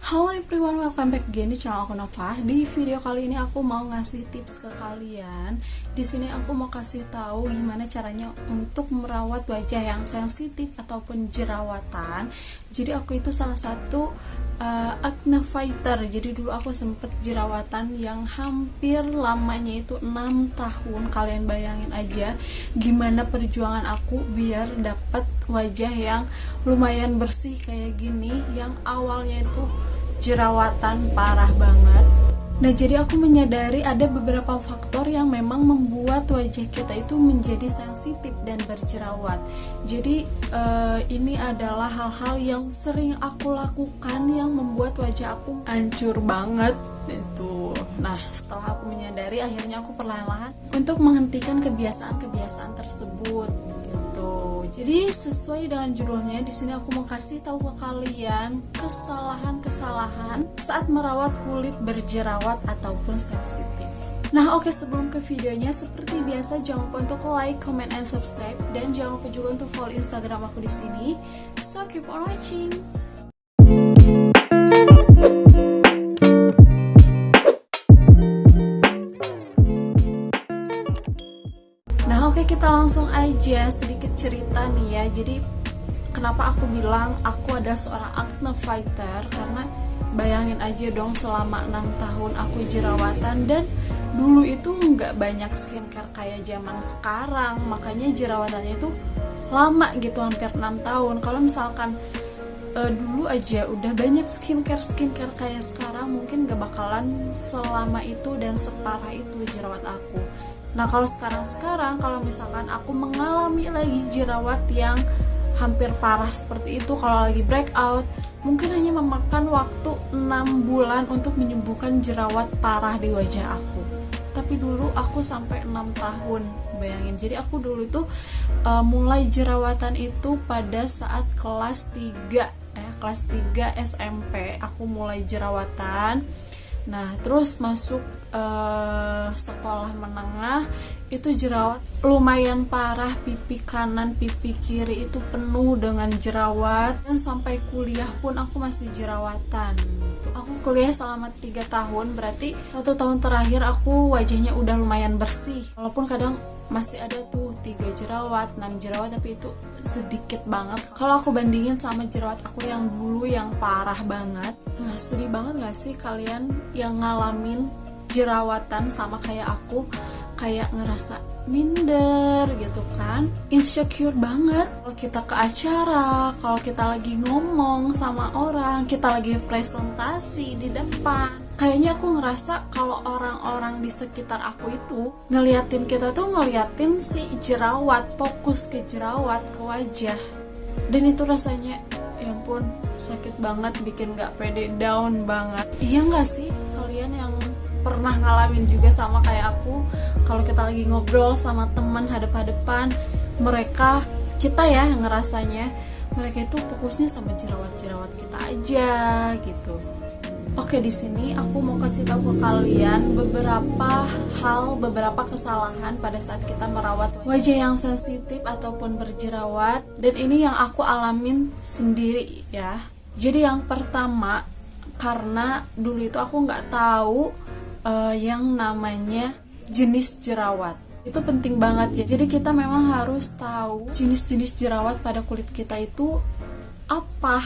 Halo everyone, welcome back again di channel aku Nova. Di video kali ini aku mau ngasih tips ke kalian. Di sini aku mau kasih tahu gimana caranya untuk merawat wajah yang sensitif ataupun jerawatan. Jadi aku itu salah satu acne fighter. Jadi dulu aku sempet jerawatan yang hampir lamanya itu 6 tahun. Kalian bayangin aja gimana perjuangan aku biar dapat wajah yang lumayan bersih kayak gini, yang awalnya itu jerawatan parah banget. Nah, jadi aku menyadari ada beberapa faktor yang memang membuat wajah kita itu menjadi sensitif dan berjerawat. Jadi ini adalah hal-hal yang sering aku lakukan yang membuat wajah aku hancur banget itu. Nah, setelah aku menyadari, akhirnya aku perlahan-lahan untuk menghentikan kebiasaan-kebiasaan tersebut gitu. Jadi sesuai dengan judulnya, di sini aku mau kasih tahu ke kalian kesalahan-kesalahan saat merawat kulit berjerawat ataupun sensitif. Nah, oke, sebelum ke videonya, seperti biasa jangan lupa untuk like, comment, and subscribe, dan jangan lupa juga untuk follow Instagram aku di sini. So keep on watching. Nah, oke, kita langsung aja sedikit cerita nih ya. Jadi kenapa aku bilang aku adalah seorang acne fighter, karena bayangin aja dong, selama 6 tahun aku jerawatan, dan dulu itu nggak banyak skincare kayak zaman sekarang, makanya jerawatannya itu lama gitu, hampir 6 tahun. Kalau misalkan dulu aja udah banyak skincare kayak sekarang, mungkin gak bakalan selama itu dan separah itu jerawat aku. Nah, kalau sekarang kalau misalkan aku mengalami lagi jerawat yang hampir parah seperti itu, kalau lagi breakout, mungkin hanya memakan waktu 6 bulan untuk menyembuhkan jerawat parah di wajah aku. Tapi dulu aku sampai 6 tahun, bayangin. Jadi aku dulu itu mulai jerawatan itu pada saat kelas 3 SMP aku mulai jerawatan. Nah, terus masuk sekolah menengah itu jerawat lumayan parah, pipi kanan, pipi kiri itu penuh dengan jerawat, dan sampai kuliah pun aku masih jerawatan. Aku kuliah selama 3 tahun, berarti 1 tahun terakhir aku wajahnya udah lumayan bersih, walaupun kadang masih ada tuh 3 jerawat, 6 jerawat, tapi itu sedikit banget kalau aku bandingin sama jerawat aku yang dulu yang parah banget. Nah, sedih banget gak sih kalian yang ngalamin jerawatan sama kayak aku, kayak ngerasa minder gitu kan, insecure banget kalau kita ke acara, kalau kita lagi ngomong sama orang, kita lagi presentasi di depan. Kayaknya aku ngerasa kalau orang-orang di sekitar aku itu ngeliatin kita tuh ngeliatin si jerawat, fokus ke jerawat, ke wajah. Dan itu rasanya, ya ampun, sakit banget, bikin gak pede, down banget. Iya gak sih kalian yang pernah ngalamin juga sama kayak aku, kalau kita lagi ngobrol sama teman hadap-hadapan, kita ya yang ngerasanya mereka itu fokusnya sama jerawat-jerawat kita aja gitu. Oke, di sini aku mau kasih tahu ke kalian beberapa kesalahan pada saat kita merawat wajah yang sensitif ataupun berjerawat, dan ini yang aku alamin sendiri ya. Jadi yang pertama, karena dulu itu aku nggak tahu yang namanya jenis jerawat. Itu penting banget ya. Jadi kita memang harus tahu jenis-jenis jerawat pada kulit kita itu apa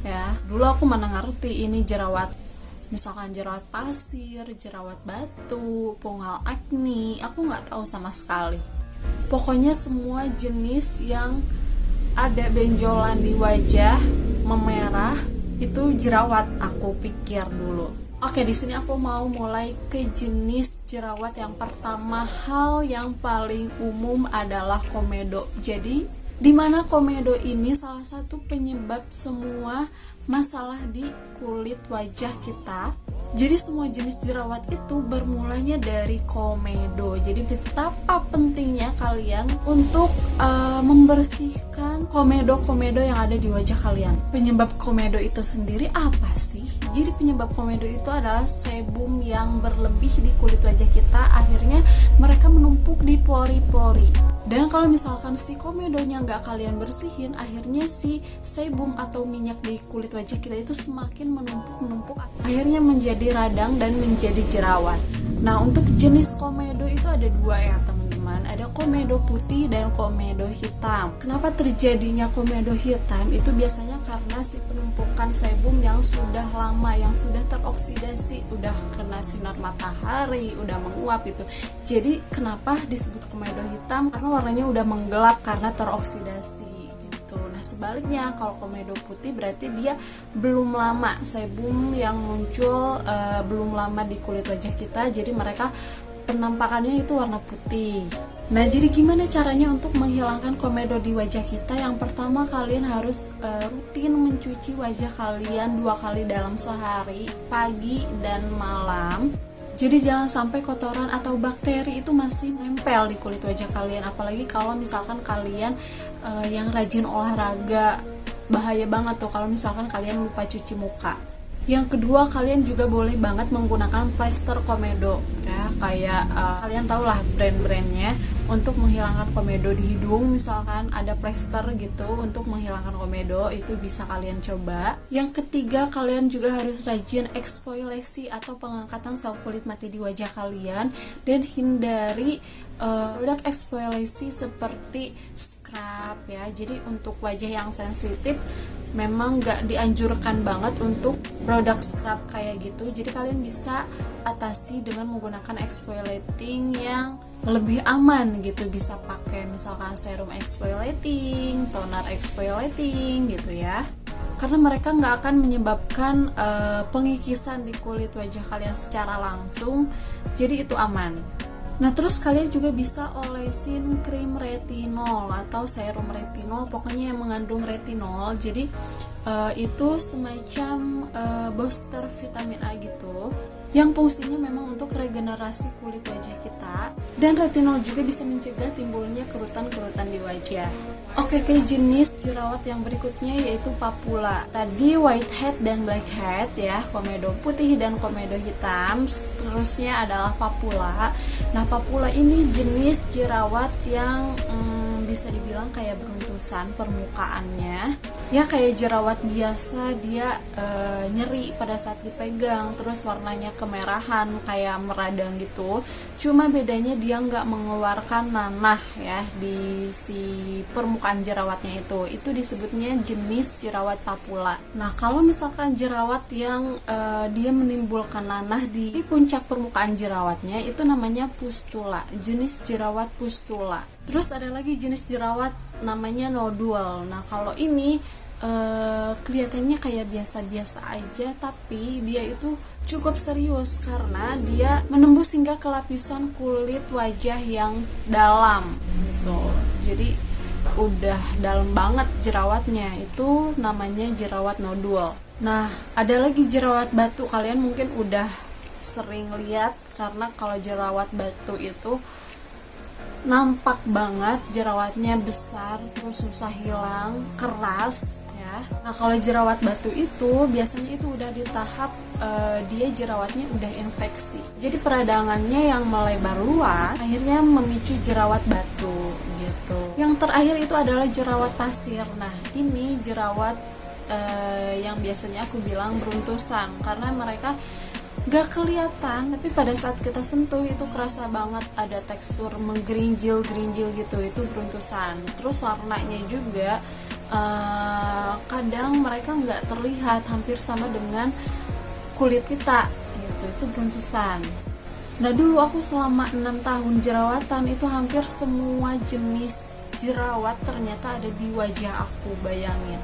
ya. Dulu aku mana ngerti ini jerawat, misalkan jerawat pasir, jerawat batu, pungal acne, aku nggak tahu sama sekali. Pokoknya semua jenis yang ada benjolan di wajah, memerah, itu jerawat aku pikir dulu. Oke, di sini aku mau mulai ke jenis jerawat. Yang pertama, hal yang paling umum adalah komedo. Jadi, di mana komedo ini salah satu penyebab semua masalah di kulit wajah kita. Jadi semua jenis jerawat itu bermulanya dari komedo. Jadi betapa pentingnya kalian untuk membersihkan komedo-komedo yang ada di wajah kalian. Penyebab komedo itu sendiri apa sih? Jadi penyebab komedo itu adalah sebum yang berlebih di kulit wajah kita, akhirnya mereka menumpuk di pori-pori. Dan kalau misalkan si komedonya nggak kalian bersihin, akhirnya si sebum atau minyak di kulit wajah kita itu semakin menumpuk, akhirnya menjadi radang dan menjadi jerawat. Nah, untuk jenis komedo itu ada dua ya teman-teman, ada komedo putih dan komedo hitam. Kenapa terjadinya komedo hitam? Itu biasanya karena si penumpukan sebum yang sudah lama, yang sudah teroksidasi, udah kena sinar matahari, udah menguap itu. Jadi kenapa disebut komedo hitam? Karena warnanya udah menggelap karena teroksidasi. Nah, sebaliknya kalau komedo putih berarti dia belum lama, sebum yang muncul belum lama di kulit wajah kita, jadi mereka penampakannya itu warna putih. Nah, jadi gimana caranya untuk menghilangkan komedo di wajah kita? Yang pertama, kalian harus rutin mencuci wajah kalian 2 kali dalam sehari, pagi dan malam. Jadi jangan sampai kotoran atau bakteri itu masih nempel di kulit wajah kalian, apalagi kalau misalkan kalian yang rajin olahraga. Bahaya banget tuh kalau misalkan kalian lupa cuci muka. Yang kedua, kalian juga boleh banget menggunakan plester komedo ya, kayak kalian tau lah brand-brandnya untuk menghilangkan komedo di hidung. Misalkan ada plester gitu untuk menghilangkan komedo, itu bisa kalian coba. Yang ketiga, kalian juga harus rajin eksfoliasi atau pengangkatan sel kulit mati di wajah kalian, dan hindari produk eksfoliasi seperti scrub ya. Jadi untuk wajah yang sensitif memang gak dianjurkan banget untuk produk scrub kayak gitu. Jadi kalian bisa atasi dengan menggunakan exfoliating yang lebih aman gitu. Bisa pakai misalkan serum exfoliating, toner exfoliating gitu ya, karena mereka nggak akan menyebabkan pengikisan di kulit wajah kalian secara langsung, jadi itu aman. Nah, terus kalian juga bisa olesin krim retinol atau serum retinol, pokoknya yang mengandung retinol. Jadi itu semacam booster vitamin A gitu, yang fungsinya memang untuk regenerasi kulit wajah kita. Dan retinol juga bisa mencegah timbulnya kerutan-kerutan di wajah. Oke, ke jenis jerawat yang berikutnya yaitu papula. Tadi whitehead dan blackhead ya, komedo putih dan komedo hitam. Terusnya adalah papula. Nah, papula ini jenis jerawat yang bisa dibilang kayak beruntusan permukaannya ya, kayak jerawat biasa. Dia nyeri pada saat dipegang, terus warnanya kemerahan kayak meradang gitu. Cuma bedanya dia nggak mengeluarkan nanah ya di si permukaan jerawatnya itu disebutnya jenis jerawat papula. Nah, kalau misalkan jerawat yang dia menimbulkan nanah di puncak permukaan jerawatnya, itu namanya pustula, jenis jerawat pustula. Terus ada lagi jenis jerawat namanya nodul. Nah, kalau ini kelihatannya kayak biasa-biasa aja, tapi dia itu cukup serius karena dia menembus hingga ke lapisan kulit wajah yang dalam gitu. Jadi udah dalam banget jerawatnya, itu namanya jerawat nodul. Nah, ada lagi jerawat batu. Kalian mungkin udah sering lihat, karena kalau jerawat batu itu nampak banget, jerawatnya besar, terus susah hilang, keras ya. Nah, kalau jerawat batu itu biasanya itu udah di tahap dia jerawatnya udah infeksi. Jadi peradangannya yang melebar luas akhirnya memicu jerawat batu gitu. Yang terakhir itu adalah jerawat pasir. Nah, ini jerawat yang biasanya aku bilang beruntusan, karena mereka gak kelihatan, tapi pada saat kita sentuh itu kerasa banget, ada tekstur menggerinjil gitu, itu beruntusan. Terus warnanya juga kadang mereka nggak terlihat, hampir sama dengan kulit kita gitu, itu beruntusan. Nah, dulu aku selama 6 tahun jerawatan itu hampir semua jenis jerawat ternyata ada di wajah aku, bayangin.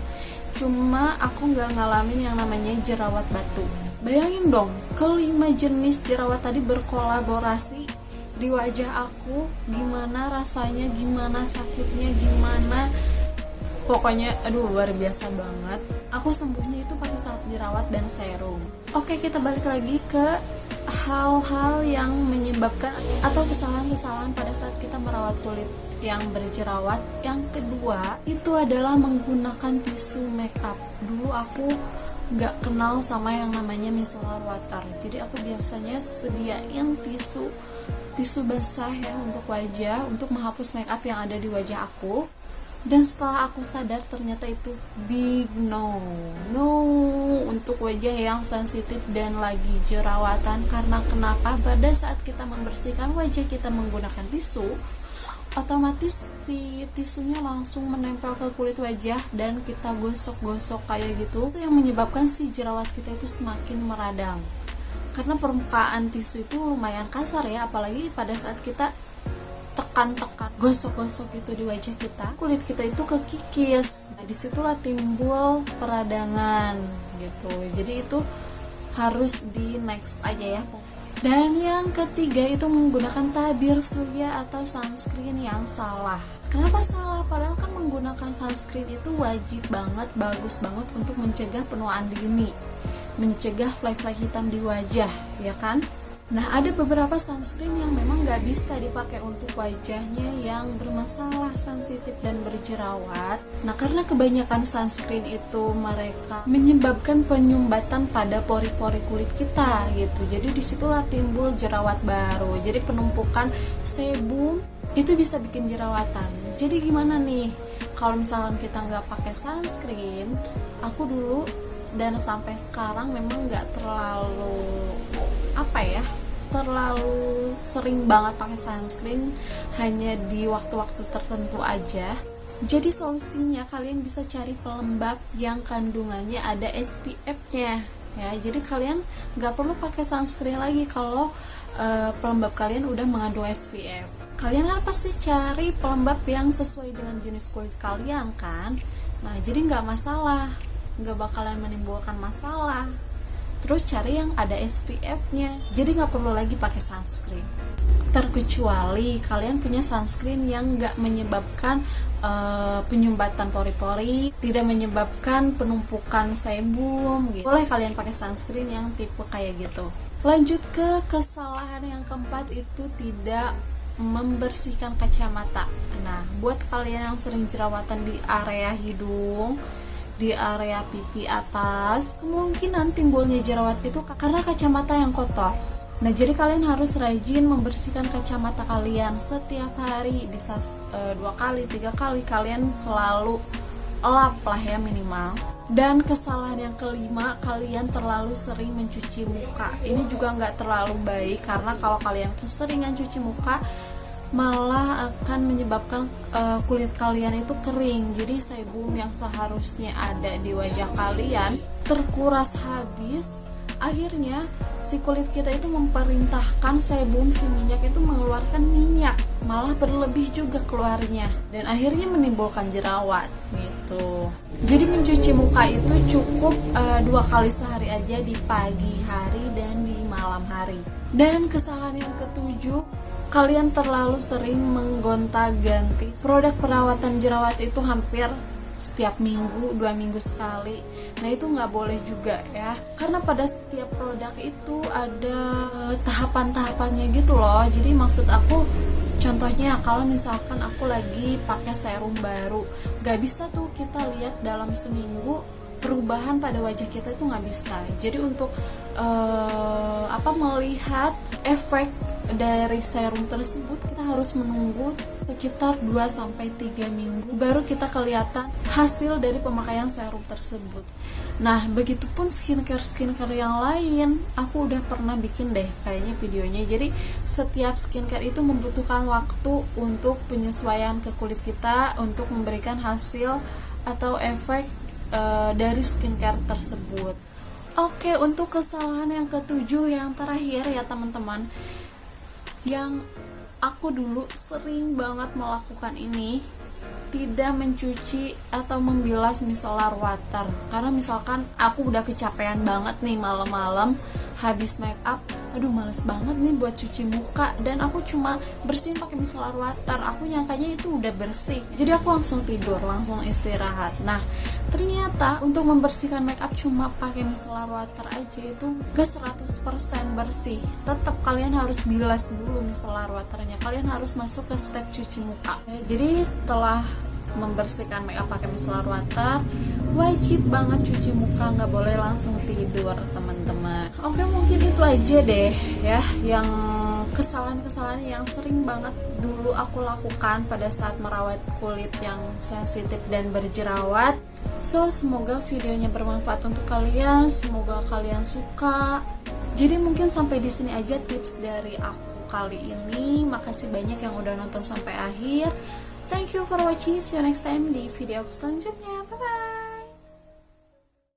Cuma aku nggak ngalamin yang namanya jerawat batu. Bayangin dong, kelima jenis jerawat tadi berkolaborasi di wajah aku. Gimana rasanya, gimana sakitnya, gimana Pokoknya aduh luar biasa banget. Aku sembuhnya itu pakai salep jerawat dan serum. Oke, kita balik lagi ke hal-hal yang menyebabkan atau kesalahan-kesalahan pada saat kita merawat kulit yang berjerawat. Yang kedua itu adalah menggunakan tisu makeup. Dulu aku nggak kenal sama yang namanya micellar water, jadi aku biasanya sediain tisu basah ya untuk wajah, untuk menghapus makeup yang ada di wajah aku. Dan setelah aku sadar ternyata itu big no untuk wajah yang sensitif dan lagi jerawatan. Karena kenapa? Pada saat kita membersihkan wajah kita menggunakan tisu, otomatis si tisunya langsung menempel ke kulit wajah dan kita gosok-gosok kayak gitu, itu yang menyebabkan si jerawat kita itu semakin meradang. Karena permukaan tisu itu lumayan kasar ya, apalagi pada saat kita tekan-tekan, gosok-gosok gitu di wajah kita, kulit kita itu kekikis. Nah, disitulah timbul peradangan gitu. Jadi itu harus di next aja ya. Dan yang ketiga itu menggunakan tabir surya atau sunscreen yang salah. Kenapa salah? Padahal kan menggunakan sunscreen itu wajib banget, bagus banget untuk mencegah penuaan dini, mencegah flek-flek hitam di wajah, ya kan? Nah, ada beberapa sunscreen yang memang nggak bisa dipakai untuk wajahnya yang bermasalah, sensitif dan berjerawat. Nah, karena kebanyakan sunscreen itu mereka menyebabkan penyumbatan pada pori-pori kulit kita gitu. Jadi disitulah timbul jerawat baru. Jadi penumpukan sebum itu bisa bikin jerawatan. Jadi gimana nih kalau misalkan kita nggak pakai sunscreen? Aku dulu dan sampai sekarang memang nggak terlalu sering banget pakai sunscreen, hanya di waktu-waktu tertentu aja. Jadi solusinya kalian bisa cari pelembab yang kandungannya ada SPF-nya ya. Jadi kalian nggak perlu pakai sunscreen lagi kalau pelembab kalian udah mengandung SPF. Kalian kan pasti cari pelembab yang sesuai dengan jenis kulit kalian kan. Nah, jadi nggak masalah, nggak bakalan menimbulkan masalah. Terus cari yang ada SPF-nya, jadi nggak perlu lagi pakai sunscreen. Terkecuali kalian punya sunscreen yang nggak menyebabkan penyumbatan pori-pori, tidak menyebabkan penumpukan sebum gitu. Boleh kalian pakai sunscreen yang tipe kayak gitu. Lanjut ke kesalahan yang keempat, itu tidak membersihkan kacamata. Nah, buat kalian yang sering jerawatan di area hidung, di area pipi atas, kemungkinan timbulnya jerawat itu karena kacamata yang kotor. Nah, jadi kalian harus rajin membersihkan kacamata kalian setiap hari, bisa 2 kali, 3 kali, kalian selalu lap lah ya minimal. Dan kesalahan yang kelima, kalian terlalu sering mencuci muka. Ini juga nggak terlalu baik, karena kalau kalian keseringan cuci muka malah akan menyebabkan kulit kalian itu kering. Jadi sebum yang seharusnya ada di wajah kalian terkuras habis. Akhirnya si kulit kita itu memperintahkan sebum, si minyak itu mengeluarkan minyak, malah berlebih juga keluarnya, dan akhirnya menimbulkan jerawat gitu. Jadi mencuci muka itu cukup 2 kali sehari aja, di pagi hari dan di malam hari. Dan kesalahan yang ketujuh, kalian terlalu sering menggonta-ganti produk perawatan jerawat itu hampir setiap minggu, 2 minggu sekali. Nah, itu nggak boleh juga ya, karena pada setiap produk itu ada tahapan-tahapannya gitu loh. Jadi maksud aku, contohnya kalau misalkan aku lagi pakai serum baru, nggak bisa tuh kita lihat dalam seminggu perubahan pada wajah kita, itu nggak bisa. Jadi untuk melihat efek dari serum tersebut, kita harus menunggu sekitar 2-3 minggu baru kita kelihatan hasil dari pemakaian serum tersebut. Nah, begitupun skincare yang lain, aku udah pernah bikin deh kayaknya videonya. Jadi setiap skincare itu membutuhkan waktu untuk penyesuaian ke kulit kita, untuk memberikan hasil atau efek dari skincare tersebut. Oke, untuk kesalahan yang ketujuh, yang terakhir ya teman-teman, yang aku dulu sering banget melakukan ini, tidak mencuci atau membilas micellar water. Karena misalkan aku udah kecapean banget nih malam-malam habis make up, aduh males banget nih buat cuci muka, dan aku cuma bersihin pakai micellar water. Aku nyangkanya itu udah bersih, jadi aku langsung tidur, langsung istirahat. Nah ternyata untuk membersihkan makeup cuma pakai micellar water aja itu gak 100% bersih. Tetap kalian harus bilas dulu micellar waternya, kalian harus masuk ke step cuci muka. Jadi setelah membersihkan makeup pakai micellar water, wajib banget cuci muka, nggak boleh langsung tidur teman-teman. Oke, mungkin itu aja deh ya yang kesalahan-kesalahan yang sering banget dulu aku lakukan pada saat merawat kulit yang sensitif dan berjerawat. So semoga videonya bermanfaat untuk kalian, semoga kalian suka. Jadi mungkin sampai di sini aja tips dari aku kali ini. Makasih banyak yang udah nonton sampai akhir. Thank you for watching. See you next time di video aku selanjutnya. Bye bye.